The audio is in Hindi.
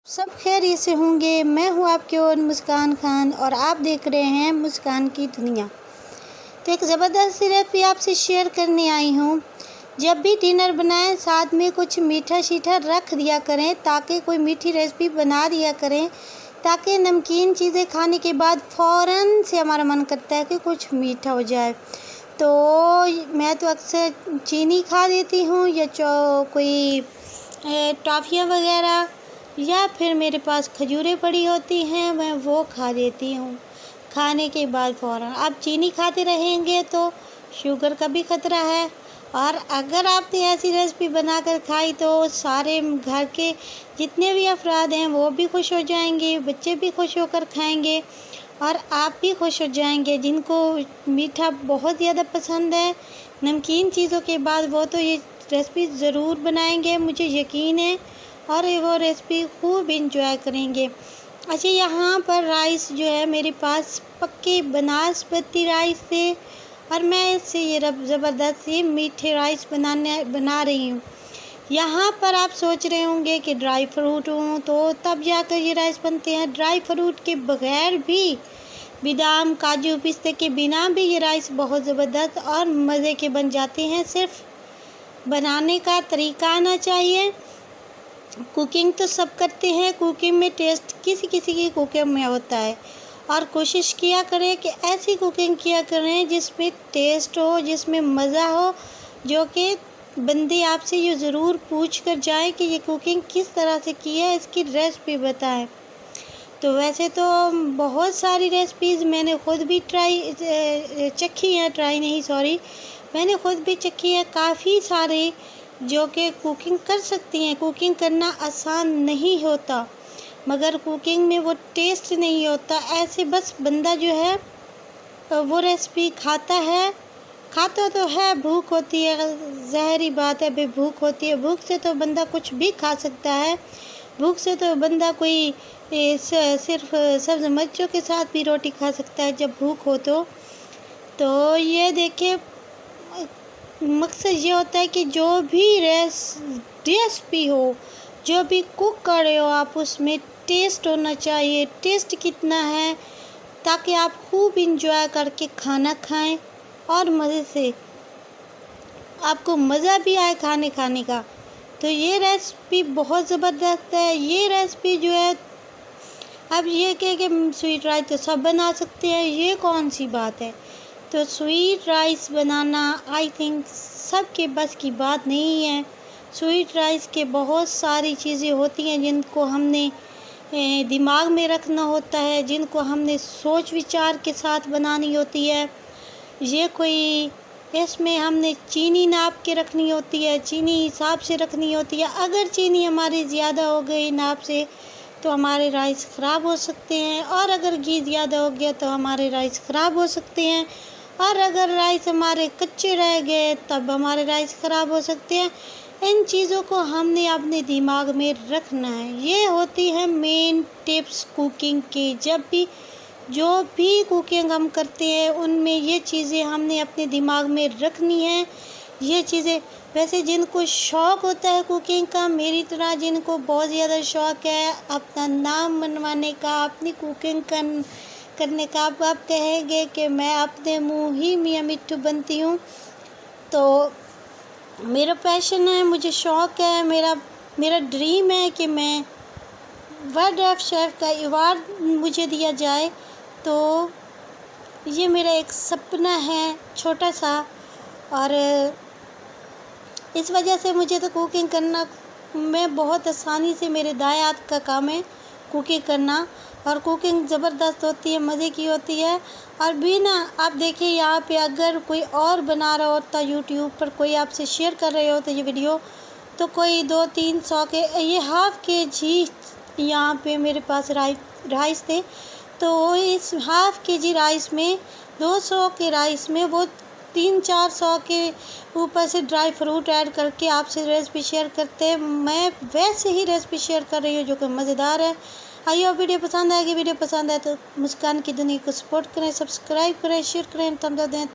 सब खैरियत से होंगे। मैं हूँ आपकी और मुस्कान खान और आप देख रहे हैं मुस्कान की दुनिया। तो एक ज़बरदस्त रेसिपी आपसे शेयर करने आई हूँ। जब भी डिनर बनाएं साथ में कुछ मीठा शीठा रख दिया करें, ताकि कोई मीठी रेसिपी बना दिया करें, ताकि नमकीन चीज़ें खाने के बाद फ़ौरन से हमारा मन करता है कि कुछ मीठा हो जाए। तो मैं तो अक्सर चीनी खा देती हूँ या कोई टॉफ़ियाँ वगैरह, या फिर मेरे पास खजूरें पड़ी होती हैं, मैं वो खा देती हूँ खाने के बाद फ़ौरन। आप चीनी खाते रहेंगे तो शुगर का भी ख़तरा है, और अगर आपने ऐसी रेसिपी बनाकर खाई तो सारे घर के जितने भी अफराद हैं वो भी खुश हो जाएंगे, बच्चे भी खुश होकर खाएंगे और आप भी खुश हो जाएंगे। जिनको मीठा बहुत ज़्यादा पसंद है नमकीन चीज़ों के बाद, वो तो ये रेसिपी ज़रूर बनाएंगे, मुझे यकीन है, और वो रेसिपी खूब इंजॉय करेंगे। अच्छा, यहाँ पर राइस जो है मेरे पास पक्के बासमती राइस थे, और मैं इससे ये ज़बरदस्त ये मीठे राइस बना रही हूँ। यहाँ पर आप सोच रहे होंगे कि ड्राई फ्रूट हों तो तब जाकर ये राइस बनते हैं। ड्राई फ्रूट के बगैर भी, बादाम काजू पिस्ते के बिना भी ये राइस बहुत ज़बरदस्त और मज़े के बन जाते हैं। सिर्फ बनाने का तरीका आना चाहिए। कुकिंग तो सब करते हैं, कुकिंग में टेस्ट किसी किसी की कुकिंग में होता है, और कोशिश किया करें कि ऐसी कुकिंग किया करें जिसमें टेस्ट हो, जिसमें मज़ा हो, जो कि बंदे आपसे ये ज़रूर पूछ कर जाए कि ये कुकिंग किस तरह से की है, इसकी रेसिपी बताएं। तो वैसे तो बहुत सारी रेसिपीज़ मैंने ख़ुद भी चखी हैं, मैंने ख़ुद भी चखी है काफ़ी सारे, जो कि कुकिंग कर सकती हैं। कुकिंग करना आसान नहीं होता, मगर कुकिंग में वो टेस्ट नहीं होता। ऐसे बस बंदा जो है वो रेसिपी खाता तो है, भूख होती है, ज़ाहिरी बात है, भूख होती है। भूख से तो बंदा कुछ भी खा सकता है। भूख से तो बंदा कोई सिर्फ सब्ज़ मिर्चों के साथ भी रोटी खा सकता है जब भूख हो तो ये देखिए, मकसद ये होता है कि जो भी रेसिपी हो, जो भी कुक कर रहे हो आप, उसमें टेस्ट होना चाहिए। टेस्ट कितना है, ताकि आप खूब इंजॉय करके खाना खाएं और मज़े से आपको मज़ा भी आए खाने का। तो ये रेसिपी बहुत ज़बरदस्त है। ये रेसिपी जो है, अब ये कि स्वीट राइस तो सब बना सकते हैं, ये कौन सी बात है। तो sweet rice banana I think सबके बस की बात नहीं है। स्वीट राइस के बहुत सारी चीज़ें होती हैं जिनको हमने दिमाग में रखना होता है, जिनको हमने सोच विचार के साथ बनानी होती है। ये कोई इसमें हमने चीनी नाप के रखनी होती है, चीनी हिसाब से रखनी होती है। अगर चीनी हमारी ज़्यादा हो गई नाप से तो हमारे राइस ख़राब हो सकते हैं, और अगर घी ज़्यादा हो गया तो हमारे राइस ख़राब हो सकते हैं, और अगर राइस हमारे कच्चे रह गए तब हमारे राइस ख़राब हो सकते हैं। इन चीज़ों को हमने अपने दिमाग में रखना है। ये होती है मेन टिप्स कुकिंग की। जो भी कुकिंग हम करते हैं उनमें ये चीज़ें हमने अपने दिमाग में रखनी है। ये चीज़ें वैसे जिनको शौक़ होता है कुकिंग का, मेरी तरह जिनको बहुत ज़्यादा शौक़ है अपना नाम मनवाने का, अपनी कुकिंग करने का, आप कहेंगे कि मैं अपने मुँह ही मियाँ मिट्ठू बनती हूँ। तो मेरा पैशन है, मुझे शौक़ है, मेरा ड्रीम है कि मैं वर्ल्ड ऑफ शेफ़ का अवार्ड मुझे दिया जाए। तो ये मेरा एक सपना है छोटा सा, और इस वजह से मुझे तो कुकिंग करना मैं बहुत आसानी से, मेरे दाएं हाथ का काम है कुकिंग करना, और कुकिंग ज़बरदस्त होती है, मज़े की होती है। और भी ना, आप देखिए यहाँ पे अगर कोई और बना रहा होता यूट्यूब पर, कोई आपसे शेयर कर रहे होते ये वीडियो, तो कोई 200-300 के, ये हाफ़ kg यहाँ पे मेरे पास राइस थे। तो इस हाफ़ kg राइस में 200 के राइस में वो 300-400 के ऊपर से ड्राई फ्रूट ऐड करके आपसे रेसिपी शेयर करते हैं। मैं वैसे ही रेसिपी शेयर कर रही हूँ जो कि मज़ेदार है। आइए, और वीडियो पसंद आएगी। वीडियो पसंद आए तो मुस्कान की दुनिया को सपोर्ट करें, सब्सक्राइब करें, शेयर करें, थम्स अप दें।